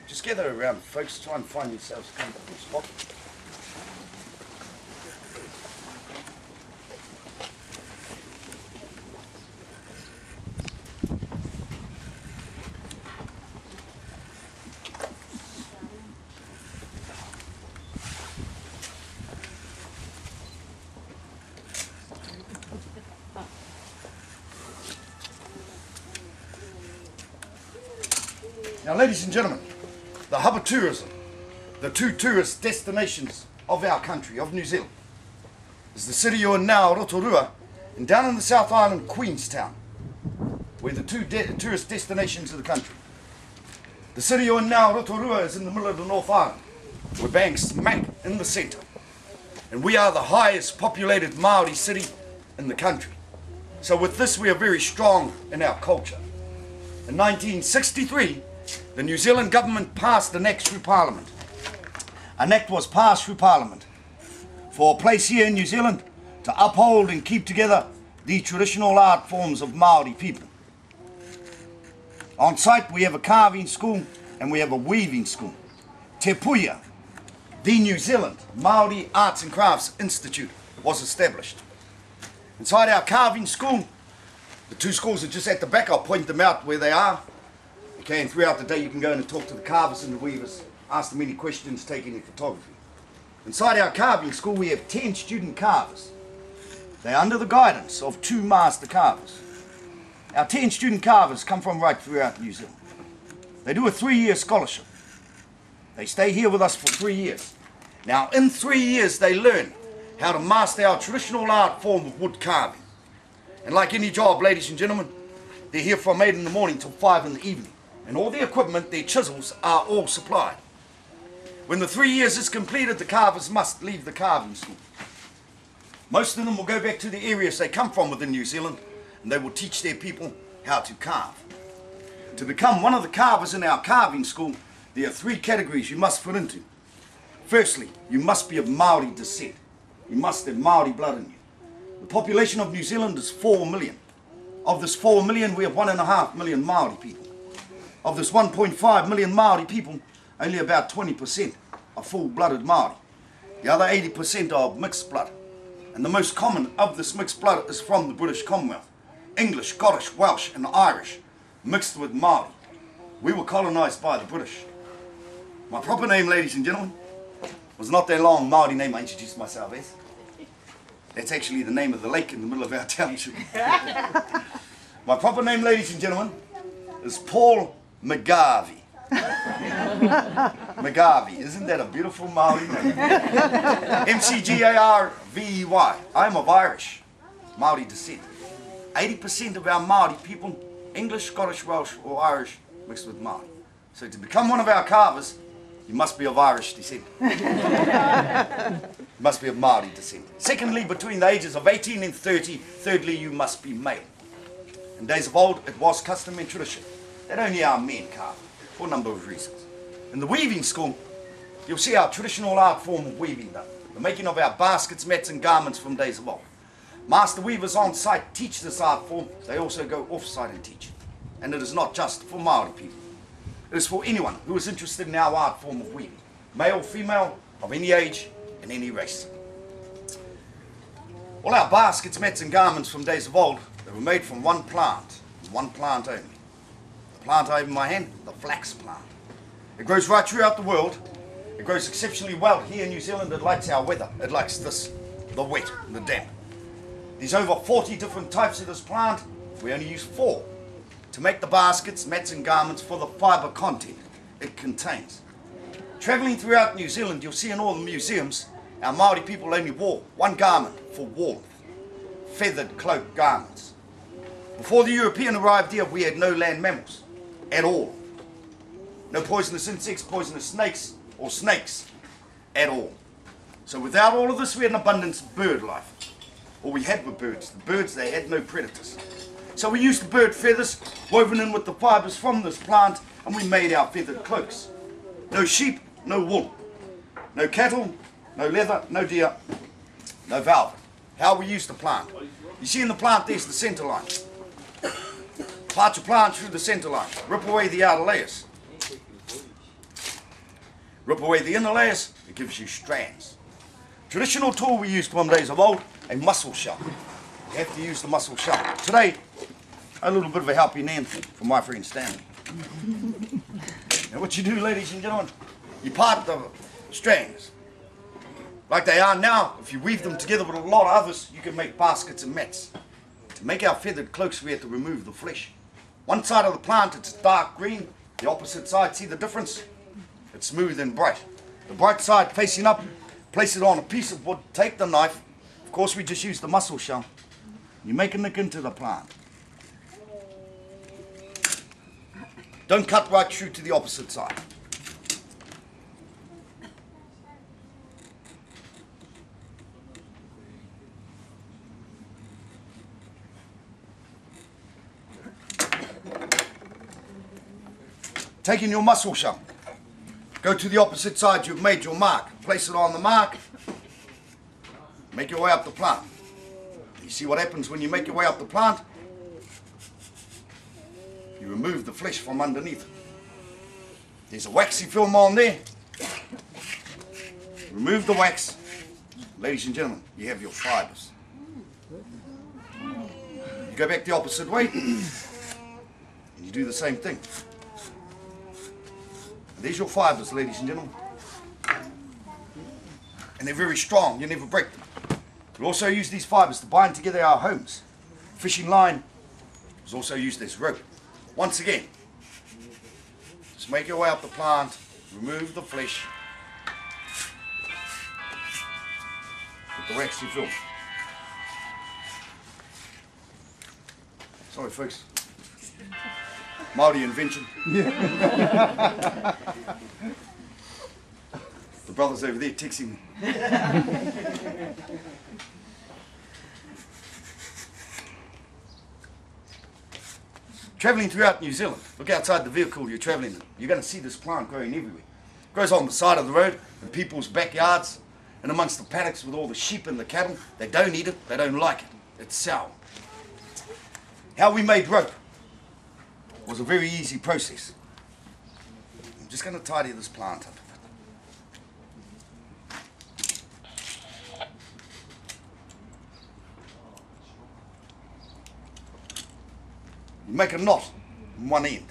Just gather around, folks. Try and find yourselves a comfortable spot. Now, ladies and gentlemen, the hub of tourism, the two tourist destinations of our country, of New Zealand, is the city you're in now, Rotorua, and down in the South Island, Queenstown, we're the two tourist destinations of the country. The city you're in now, Rotorua, is in the middle of the North Island. We're bang smack in the centre. And we are the highest populated Māori city in the country. So with this, we are very strong in our culture. In 1963, the New Zealand government passed an act through Parliament. An act was passed through Parliament for a place here in New Zealand to uphold and keep together the traditional art forms of Māori people. On site we have a carving school and we have a weaving school. Te Puia, the New Zealand Māori Arts and Crafts Institute, was established. Inside our carving school, the two schools are just at the back. I'll point them out where they are. Okay, and throughout the day you can go in and talk to the carvers and the weavers, ask them any questions, take any photography. Inside our carving school we have 10 student carvers. They are under the guidance of 2 master carvers. Our 10 student carvers come from right throughout New Zealand. They do a 3-year scholarship. They stay here with us for 3 years. Now in 3 years they learn how to master our traditional art form of wood carving. And like any job, ladies and gentlemen, they're here from 8 in the morning till 5 in the evening. And all the equipment, their chisels, are all supplied. When the 3 years is completed, the carvers must leave the carving school. Most of them will go back to the areas they come from within New Zealand, and they will teach their people how to carve. To become one of the carvers in our carving school, there are 3 categories you must fit into. Firstly, you must be of Māori descent. You must have Māori blood in you. The population of New Zealand is 4 million. Of this 4 million, we have 1.5 million Māori people. Of this 1.5 million Māori people, only about 20% are full-blooded Māori. The other 80% are of mixed blood. And the most common of this mixed blood is from the British Commonwealth. English, Scottish, Welsh and Irish mixed with Māori. We were colonised by the British. My proper name, ladies and gentlemen, was not that long Māori name I introduced myself as. That's actually the name of the lake in the middle of our township. My proper name, ladies and gentlemen, is Paul McGarvey. McGarvey, isn't that a beautiful Māori name? M-C-G-A-R-V-E-Y. I am of Irish, Māori descent. 80% of our Māori people, English, Scottish, Welsh or Irish, mixed with Māori. So to become one of our carvers, you must be of Irish descent. You must be of Māori descent. Secondly, between the ages of 18 and 30, thirdly, you must be male. In days of old, it was custom and tradition that only our men carved, for a number of reasons. In the weaving school, you'll see our traditional art form of weaving done. The making of our baskets, mats and garments from days of old. Master weavers on site teach this art form. They also go off site and teach. And it is not just for Māori people. It is for anyone who is interested in our art form of weaving. Male, female, of any age and any race. All our baskets, mats and garments from days of old, they were made from one plant only. The plant I have in my hand, the flax plant. It grows right throughout the world. It grows exceptionally well here in New Zealand. It likes our weather. It likes this, the wet, the damp. There's over 40 different types of this plant. We only use 4 to make the baskets, mats and garments for the fibre content it contains. Travelling throughout New Zealand, you'll see in all the museums, our Māori people only wore one garment for warmth, feathered cloak garments. Before the European arrived here, we had no land mammals at all. No poisonous insects, poisonous snakes, or snakes at all. So without all of this, we had an abundance of bird life. All we had were birds. The birds, they had no predators. So we used the bird feathers woven in with the fibres from this plant, and we made our feathered cloaks. No sheep, no wool. No cattle, no leather, no deer, no velvet. how we use the plant. You see in the plant there's the centre line. Part your plant through the centre line. Rip away the outer layers. Rip away the inner layers, it gives you strands. Traditional tool we used from days of old, a mussel shell. You have to use the mussel shell. Today, a little bit of a helping hand from my friend Stanley. Now what you do, ladies and gentlemen, you part the strands. Like they are now, if you weave them together with a lot of others, you can make baskets and mats. To make our feathered cloaks, we have to remove the flesh. One side of the plant, it's dark green. The opposite side, see the difference? It's smooth and bright. The bright side facing up, place it on a piece of wood, take the knife. Of course, we just use the mussel shell. You make a nick into the plant. Don't cut right through to the opposite side. Taking your mussel shell, go to the opposite side, you've made your mark. Place it on the mark, make your way up the plant. You see what happens when you make your way up the plant? You remove the flesh from underneath. There's a waxy film on there. Remove the wax. Ladies and gentlemen, you have your fibres. You go back the opposite way, and you do the same thing. There's your fibres, ladies and gentlemen. And they're very strong, you never break them. We also use these fibres to bind together our homes. Fishing line was also used as rope. Once again, just make your way up the plant, remove the flesh with the waxy film. Sorry folks. Māori invention. The brothers over there texting me. Travelling throughout New Zealand, look outside the vehicle you're travelling in. You're going to see this plant growing everywhere. It grows on the side of the road, in people's backyards, and amongst the paddocks with all the sheep and the cattle. They don't eat it, they don't like it. It's sour. How we made rope was a very easy process. I'm just going to tidy this plant up a bit. You make a knot in one end.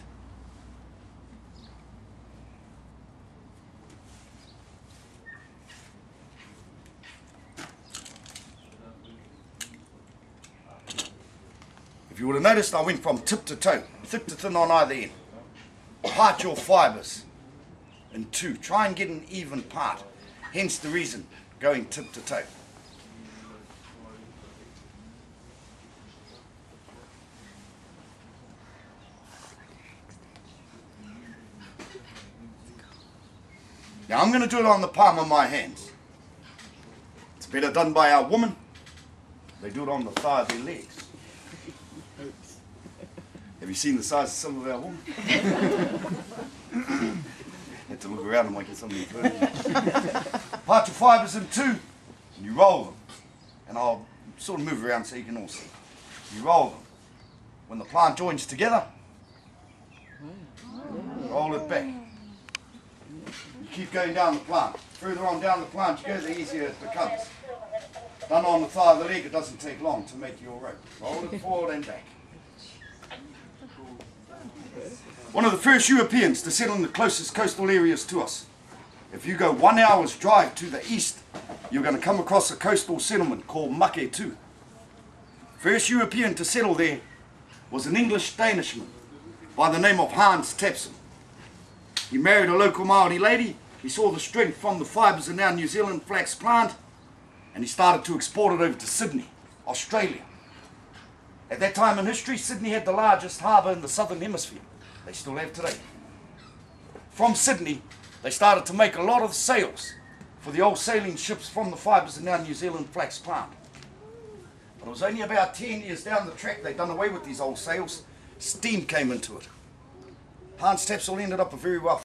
If you would have noticed, I went from tip to toe, thick to thin on either end. Part your fibres in two. Try and get an even part. Hence the reason going tip to toe. Now I'm going to do it on the palm of my hands. It's better done by our women. They do it on the thigh of their legs. Have you seen the size of some of our women? Had to look around and make something funny. Part your fibres in two and you roll them. And I'll sort of move around so you can all see. You roll them. When the plant joins together, roll it back. You keep going down the plant. Further on down the plant you go, the easier it becomes. Done on the thigh of the leg, it doesn't take long to make your rope. Roll it forward and back. One of the first Europeans to settle in the closest coastal areas to us. If you go 1 hour's drive to the east, you're going to come across a coastal settlement called Maketu. First European to settle there was an English Danishman by the name of Hans Tapson. He married a local Māori lady, he saw the strength from the fibres in our New Zealand flax plant, and he started to export it over to Sydney, Australia. At that time in history, Sydney had the largest harbour in the southern hemisphere. They still have today. From Sydney, they started to make a lot of sails for the old sailing ships from the fibres in our New Zealand flax plant. But it was only about 10 years down the track they'd done away with these old sails. Steam came into it. Hans Tapson ended up a very wealthy